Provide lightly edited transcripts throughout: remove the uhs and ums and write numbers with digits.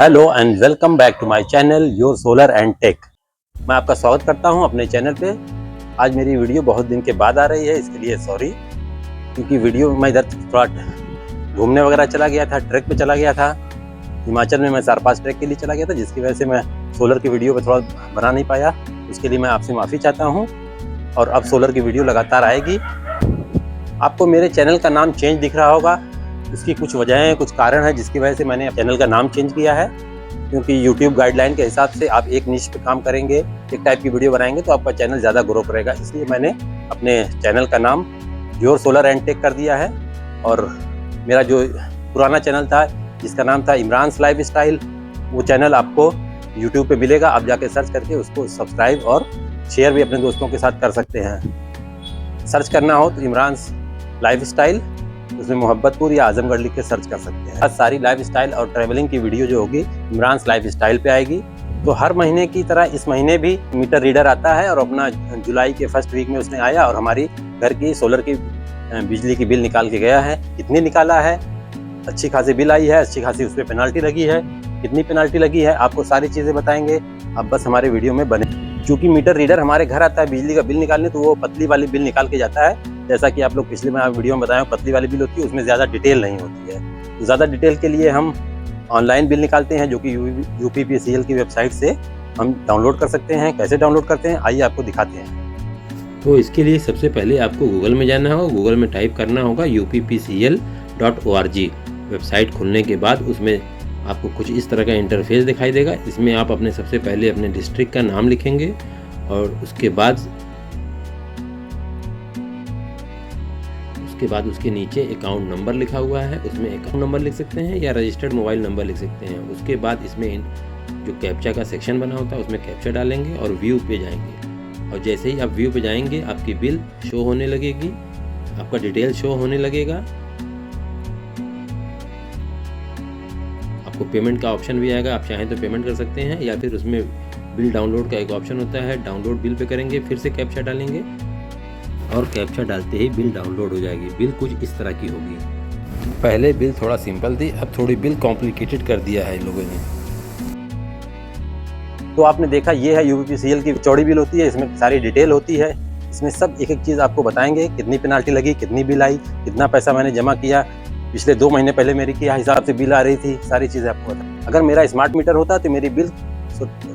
Hello and welcome back to my channel your solar and tech. मैं आपका स्वागत करता हूं अपने चैनल पे। आज मेरी वीडियो बहुत दिन के बाद आ रही है, इसके लिए सॉरी, क्योंकि वीडियो मैं इधर थोड़ा घूमने वगैरह चला गया था, ट्रैक पे चला गया था। हिमाचल में मैं 4-5 ट्रैक के लिए चला गया था, जिसकी वजह से मैं सोलर की वीडियो पर थोड़ा बना नहीं पाया। उसके लिए मैं आपसे माफ़ी चाहता हूँ और अब सोलर की वीडियो लगातार आएगी। आपको मेरे चैनल का नाम चेंज दिख रहा होगा, उसकी कुछ वजहें, कुछ कारण है जिसकी वजह से मैंने चैनल का नाम चेंज किया है। क्योंकि YouTube गाइडलाइन के हिसाब से आप एक निश पे काम करेंगे, एक टाइप की वीडियो बनाएंगे तो आपका चैनल ज़्यादा ग्रो करेगा, इसलिए मैंने अपने चैनल का नाम योर सोलर एंड टेक कर दिया है। और मेरा जो पुराना चैनल था जिसका नाम था इमरान्स लाइफ स्टाइल, वो चैनल आपको YouTube पे मिलेगा। आप जाके सर्च करके उसको सब्सक्राइब और शेयर भी अपने दोस्तों के साथ कर सकते हैं। सर्च करना हो तो इमरान्स लाइफ स्टाइल, उसमें मोहब्बतपुर या आजमगढ़ लिख के सर्च कर सकते हैं। सारी लाइफ स्टाइल और ट्रैवलिंग की वीडियो जो होगी इमरान्स लाइफ स्टाइल पे आएगी। तो हर महीने की तरह इस महीने भी मीटर रीडर आता है और अपना जुलाई के फर्स्ट वीक में उसने आया और हमारी घर की सोलर की बिजली की बिल निकाल के गया है। कितनी निकाला है, अच्छी खासी बिल आई है, अच्छी खासी उस पर पेनाल्टी लगी है, कितनी पेनाल्टी लगी है, आपको सारी चीज़ें बताएंगे। आप बस हमारे वीडियो में बने। चूँकि मीटर रीडर हमारे घर आता है बिजली का बिल निकालने, तो वो पतली वाली बिल निकाल के जाता है। जैसा कि आप लोग पिछले में वीडियो में बताया, पतली वाली बिल होती है, उसमें ज़्यादा डिटेल नहीं होती है। तो ज़्यादा डिटेल के लिए हम ऑनलाइन बिल निकालते हैं, जो कि UPPCL की वेबसाइट से हम डाउनलोड कर सकते हैं। कैसे डाउनलोड करते हैं आइए आपको दिखाते हैं। तो इसके लिए सबसे पहले आपको गूगल में जाना होगा। गूगल में टाइप करना होगा UPPCL.org। वेबसाइट खुलने के बाद उसमें आपको कुछ इस तरह का इंटरफेस दिखाई देगा। इसमें आप अपने सबसे पहले अपने डिस्ट्रिक्ट का नाम लिखेंगे और उसके बाद उसके नीचे अकाउंट नंबर लिखा हुआ है, उसमें अकाउंट नंबर लिख सकते हैं या रजिस्टर्ड मोबाइल नंबर लिख सकते हैं। उसके बाद इसमें जो कैप्चा का सेक्शन बना होता है उसमें कैप्चा डालेंगे और व्यू पे जाएंगे। और जैसे ही आप व्यू पे जाएंगे आपकी बिल शो होने लगेगी, आपका डिटेल शो होने लगेगा। आपको पेमेंट का ऑप्शन भी आएगा, आप चाहें तो पेमेंट कर सकते हैं या फिर उसमें बिल डाउनलोड का एक ऑप्शन होता है। डाउनलोड बिल पे करेंगे, फिर से कैप्चा डालेंगे और कैप्चा डालते ही बिल डाउनलोड हो जाएगी। बिल कुछ इस तरह की होगी। पहले बिल थोड़ा सिंपल थी, अब थोड़ी बिल कॉम्प्लिकेटेड कर दिया है इन लोगों ने। तो आपने देखा ये है UPPCL की चौड़ी बिल होती है, इसमें सारी डिटेल होती है। इसमें सब एक एक चीज़ आपको बताएंगे, कितनी पेनाल्टी लगी, कितनी बिल आई, कितना पैसा मैंने जमा किया, पिछले 2 महीने पहले मेरी क्या हिसाब से बिल आ रही थी, सारी चीज़ें आपको बता। अगर मेरा स्मार्ट मीटर होता तो मेरी बिल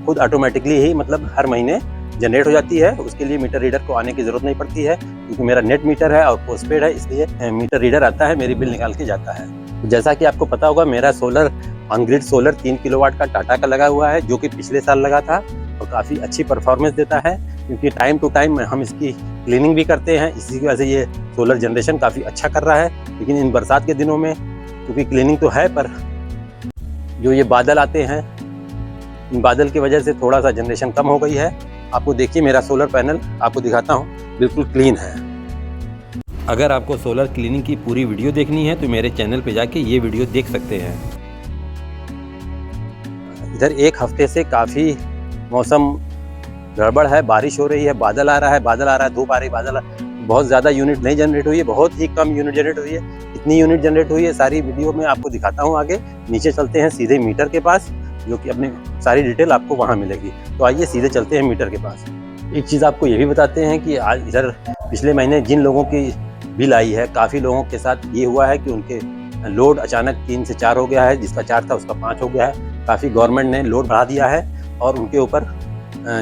खुद ऑटोमेटिकली ही मतलब हर महीने जनरेट हो जाती है। उसके लिए मीटर रीडर को आने की ज़रूरत नहीं पड़ती है, क्योंकि मेरा नेट मीटर है और पोस्टपेड है, इसलिए मीटर रीडर आता है, मेरी बिल निकाल के जाता है। जैसा कि आपको पता होगा, मेरा सोलर ऑन-ग्रिड सोलर 3 किलोवाट का टाटा का लगा हुआ है, जो कि पिछले साल लगा था और काफ़ी अच्छी परफॉर्मेंस देता है। क्योंकि टाइम टू टाइम हम इसकी क्लीनिंग भी करते हैं, इसी की वजह से ये सोलर जनरेशन काफ़ी अच्छा कर रहा है। लेकिन इन बरसात के दिनों में क्योंकि क्लीनिंग तो है, पर जो ये बादल आते हैं, इन बादल की वजह से थोड़ा सा जनरेशन कम हो गई है। आपको देखिए मेरा सोलर पैनल आपको दिखाता हूँ, बिल्कुल क्लीन है। अगर आपको सोलर क्लीनिंग की पूरी वीडियो देखनी है तो मेरे चैनल पे जाके ये वीडियो देख सकते हैं। इधर एक हफ्ते से काफ़ी मौसम गड़बड़ है, बारिश हो रही है, बादल आ रहा है, धूप आ रही, बादल बहुत ज़्यादा यूनिट नहीं जनरेट हुई है, बहुत ही कम यूनिट जनरेट हुई है। कितनी यूनिट जनरेट हुई है सारी वीडियो में आपको दिखाता हूँ आगे। नीचे चलते हैं सीधे मीटर के पास, जो कि अपनी सारी डिटेल आपको वहाँ मिलेगी। तो आइए सीधे चलते हैं मीटर के पास। एक चीज़ आपको ये भी बताते हैं कि आज इधर पिछले महीने जिन लोगों की बिल आई है, काफ़ी लोगों के साथ ये हुआ है कि उनके लोड अचानक 3 से 4 हो गया है, जिसका 4 था उसका 5 हो गया है। काफ़ी गवर्नमेंट ने लोड बढ़ा दिया है और उनके ऊपर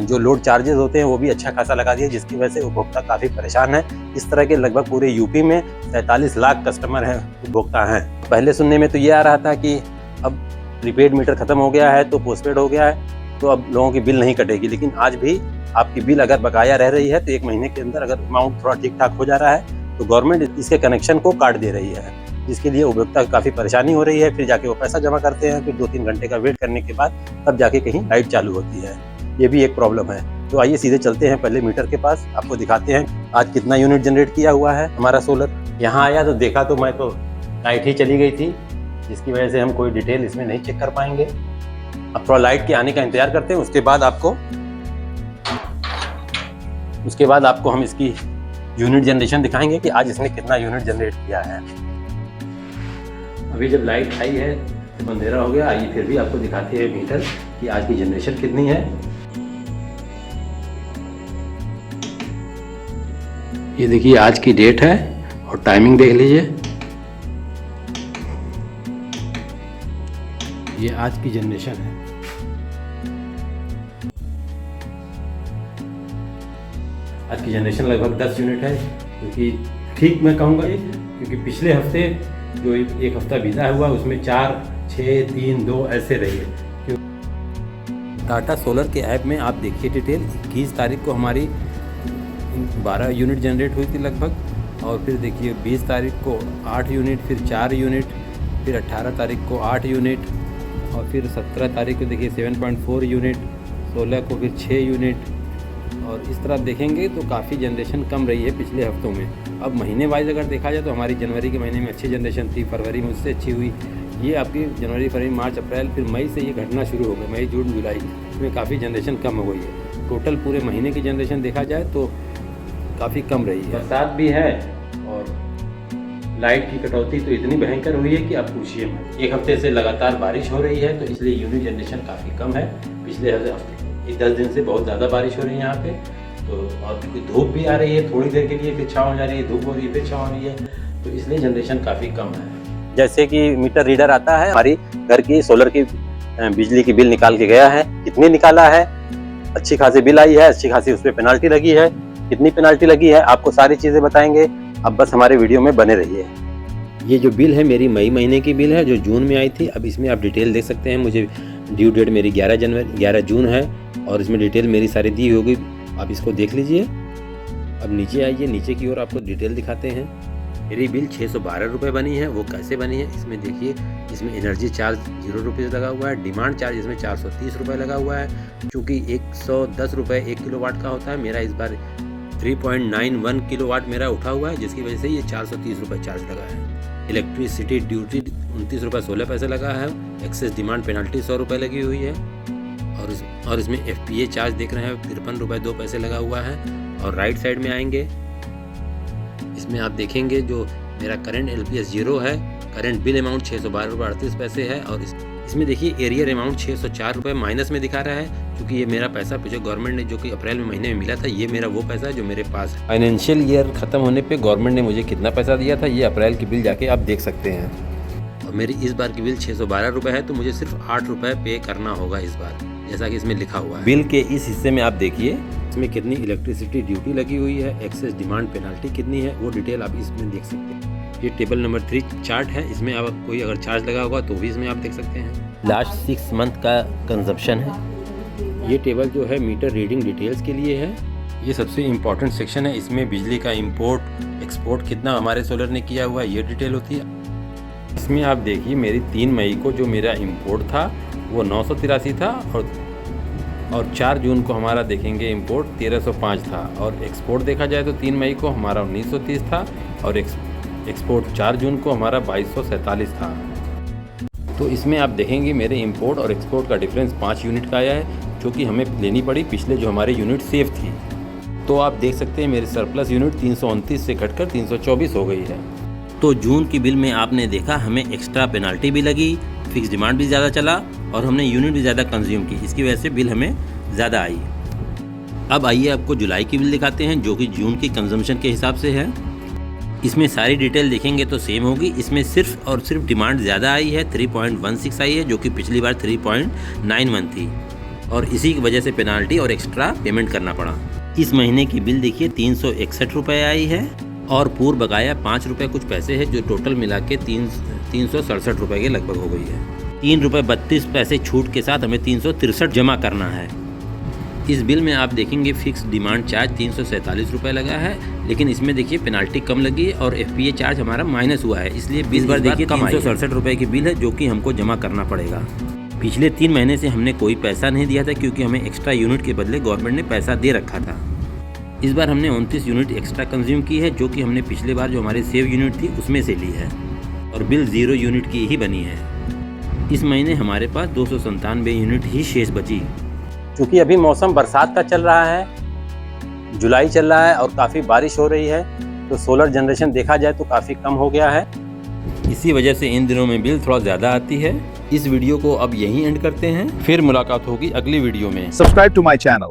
जो लोड चार्जेस होते हैं वो भी अच्छा खासा लगा दिया, जिसकी वजह से उपभोक्ता काफ़ी परेशान है। इस तरह के लगभग पूरे यूपी में 43 लाख कस्टमर हैं, उपभोक्ता हैं। पहले सुनने में तो ये आ रहा था कि अब प्रीपेड मीटर खत्म हो गया है तो पोस्टपेड हो गया है, तो अब लोगों की बिल नहीं कटेगी। लेकिन आज भी आपकी बिल अगर बकाया रह रही है तो 1 महीने के अंदर अगर अमाउंट थोड़ा ठीक ठाक हो जा रहा है तो गवर्नमेंट इसके कनेक्शन को काट दे रही है, जिसके लिए उपभोक्ता काफ़ी परेशानी हो रही है। फिर जाके वो पैसा जमा करते हैं, फिर 2-3 घंटे का वेट करने के बाद तब जाके कहीं लाइट चालू होती है। ये भी एक प्रॉब्लम है। तो आइए सीधे चलते हैं पहले मीटर के पास, आपको दिखाते हैं आज कितना यूनिट जनरेट किया हुआ है हमारा सोलर। यहाँ आया तो देखा तो मैं तो लाइट ही चली गई थी, जिसकी वजह से हम कोई डिटेल इसमें नहीं चेक कर पाएंगे। अब थोड़ा लाइट के आने का इंतजार करते हैं, उसके बाद आपको हम इसकी यूनिट जनरेशन दिखाएंगे कि आज इसने कितना यूनिट जनरेट किया है। अभी जब लाइट आई है तो अंधेरा हो गया, आइए फिर भी आपको दिखाते हैं मीटर कि आज की जनरेशन कितनी है। ये देखिए आज की डेट है और टाइमिंग देख लीजिए। ये आज की जनरेशन है। आज की जनरेशन लगभग 10 यूनिट है, क्योंकि ठीक मैं कहूँगा ये, क्योंकि पिछले हफ्ते जो एक हफ्ता बीता हुआ उसमें 4, 6, 3, 2 ऐसे रही है। टाटा सोलर के ऐप में आप देखिए डिटेल, 21 तारीख को हमारी 12 यूनिट जनरेट हुई थी लगभग, और फिर देखिए 20 तारीख को 8 यूनिट, फिर 4 यूनिट, फिर 18 तारीख को 8 यूनिट, और फिर 17 तारीख को देखिए 7.4 यूनिट, 16 को फिर 6 यूनिट, और इस तरह देखेंगे तो काफ़ी जनरेशन कम रही है पिछले हफ्तों में। अब महीने वाइज अगर देखा जाए तो हमारी जनवरी के महीने में अच्छी जनरेशन थी, फरवरी में उससे अच्छी हुई, ये आपकी जनवरी, फरवरी, मार्च, अप्रैल, फिर मई से ये घटना शुरू हो गई। मई, जून, जुलाई में काफ़ी जनरेशन कम हो गई है। टोटल पूरे महीने की जनरेशन देखा जाए तो काफ़ी कम रही है। बरसात भी है और लाइट की कटौती तो इतनी भयंकर हुई है कि आप पूछिए मत। एक हफ्ते से लगातार बारिश हो रही है, तो इसलिए यूनिट जनरेशन काफ़ी कम है। पिछले हफ्ते 10 दिन से बहुत ज़्यादा बारिश हो रही है यहाँ पे, तो और धूप भी आ रही है थोड़ी देर के लिए, फिर छाँव हो जा रही है, धूप हो रही है, फिर छाँव हो रही है, तो इसलिए जनरेशन काफ़ी कम है। जैसे कि मीटर रीडर आता है, हमारी घर की सोलर की बिजली की बिल निकाल के गया है, कितनी निकाला है, अच्छी खासी बिल आई है, अच्छी खासी उस पर पेनाल्टी लगी है, कितनी पेनाल्टी लगी है, आपको सारी चीज़ें बताएंगे। अब बस हमारे वीडियो में बने रहिए। ये जो बिल है मेरी मई महीने की बिल है जो जून में आई थी। अब इसमें आप डिटेल देख सकते हैं। मुझे ड्यू डेट मेरी 11 जून है और इसमें डिटेल मेरी सारी दी होगी, आप इसको देख लीजिए। अब नीचे आइए, नीचे की ओर आपको डिटेल दिखाते हैं। मेरी बिल 612 रुपये बनी है। वो कैसे बनी है इसमें देखिए, इसमें एनर्जी चार्ज 0 रुपये लगा हुआ है, डिमांड चार्ज इसमें 430 रुपये लगा हुआ है, चूँकि 110 रुपये 1 किलोवाट का होता है। मेरा इस बार 3.91 किलोवाट मेरा उठा हुआ है, जिसकी वजह से ये 430 रुपये चार्ज लगा है। इलेक्ट्रिसिटी ड्यूटी 29 रुपये 16 पैसे लगा है। एक्सेस डिमांड पेनल्टी 100 रुपये लगी हुई है, और इसमें FPA चार्ज देख रहे हैं 53 रुपये 2 पैसे लगा हुआ है। और राइट साइड में आएंगे, इसमें आप देखेंगे जो मेरा करंट LPS 0 है, करंट बिल अमाउंट 612 रुपये 38 पैसे है, और इसमें देखिए एरियर अमाउंट 604 रुपये माइनस में दिखा रहा है, क्योंकि ये मेरा पैसा जो गवर्नमेंट ने जो कि अप्रैल में महीने में मिला था, ये मेरा वो पैसा है जो मेरे पास है। फाइनेंशियल ईयर ख़त्म होने पे गवर्नमेंट ने मुझे कितना पैसा दिया था, ये अप्रैल की बिल जाके आप देख सकते हैं। और मेरी इस बार की बिल 612 रुपये है, तो मुझे सिर्फ 8 रुपये पे करना होगा इस बार, जैसा कि इसमें लिखा हुआ है। बिल के इस हिस्से में आप देखिए इसमें कितनी इलेक्ट्रिसिटी ड्यूटी लगी हुई है, एक्सेस डिमांड पेनाल्टी कितनी है, वो डिटेल आप इसमें देख सकते हैं। ये टेबल नंबर 3 चार्ट है, इसमें आप कोई अगर चार्ज लगा होगा तो भी इसमें आप देख सकते हैं। लास्ट 6 मंथ का कंजप्शन है। ये टेबल जो है मीटर रीडिंग डिटेल्स के लिए है। ये सबसे इम्पोर्टेंट सेक्शन है, इसमें बिजली का इंपोर्ट एक्सपोर्ट कितना हमारे सोलर ने किया हुआ है, ये डिटेल होती है। इसमें आप देखिए मेरी 3 मई को जो मेरा इंपोर्ट था वो 983 था, और 4 जून को हमारा देखेंगे इंपोर्ट 1305 था, और एक्सपोर्ट देखा जाए तो 3 मई को हमारा 1930 था, और एक्सपोर्ट 4 जून को हमारा 2247 था। तो इसमें आप देखेंगे मेरे इंपोर्ट और एक्सपोर्ट का डिफरेंस 5 यूनिट का आया है, जो कि हमें लेनी पड़ी पिछले जो हमारे यूनिट सेफ थी। तो आप देख सकते हैं मेरे सरप्लस यूनिट 329 से घटकर 324 हो गई है। तो जून की बिल में आपने देखा हमें एक्स्ट्रा पेनाल्टी भी लगी, फिक्स डिमांड भी ज़्यादा चला, और हमने यूनिट भी ज़्यादा कंज्यूम की, इसकी वजह से बिल हमें ज़्यादा आई। अब आइए आपको जुलाई की बिल दिखाते हैं, जो कि जून की कंजम्पशन के हिसाब से है। इसमें सारी डिटेल देखेंगे तो सेम होगी। इसमें सिर्फ और सिर्फ डिमांड ज़्यादा आई है, 3.16 आई है, जो कि पिछली बार 3.91 थी, और इसी की वजह से पेनाल्टी और एक्स्ट्रा पेमेंट करना पड़ा। इस महीने की बिल देखिए 361 रुपये आई है, और पूर्व बकाया 5 रुपये कुछ पैसे है, जो टोटल मिला के 367 रुपये के लगभग हो गई है। 3 रुपये 32 पैसे छूट के साथ हमें 363 जमा करना है। इस बिल में आप देखेंगे फिक्स डिमांड चार्ज 347 रुपये लगा है, लेकिन इसमें देखिए पेनाल्टी कम लगी और FPA चार्ज हमारा माइनस हुआ है, इसलिए 20 बार देखिए 367 रुपये की बिल है, जो कि हमको जमा करना पड़ेगा। पिछले 3 महीने से हमने कोई पैसा नहीं दिया था, क्योंकि हमें एक्स्ट्रा यूनिट के बदले गवर्नमेंट ने पैसा दे रखा था। इस बार हमने 29 यूनिट एक्स्ट्रा कंज्यूम की है, जो कि हमने पिछले बार जो हमारी सेव यूनिट थी उसमें से ली है, और बिल 0 यूनिट की ही बनी है। इस महीने हमारे पास 297 यूनिट ही शेष बची। क्योंकि अभी मौसम बरसात का चल रहा है, जुलाई चल रहा है और काफ़ी बारिश हो रही है, तो सोलर जनरेशन देखा जाए तो काफ़ी कम हो गया है। इसी वजह से इन दिनों में बिल थोड़ा ज़्यादा आती है। इस वीडियो को अब यहीं एंड करते हैं, फिर मुलाकात होगी अगली वीडियो में। Subscribe to my channel.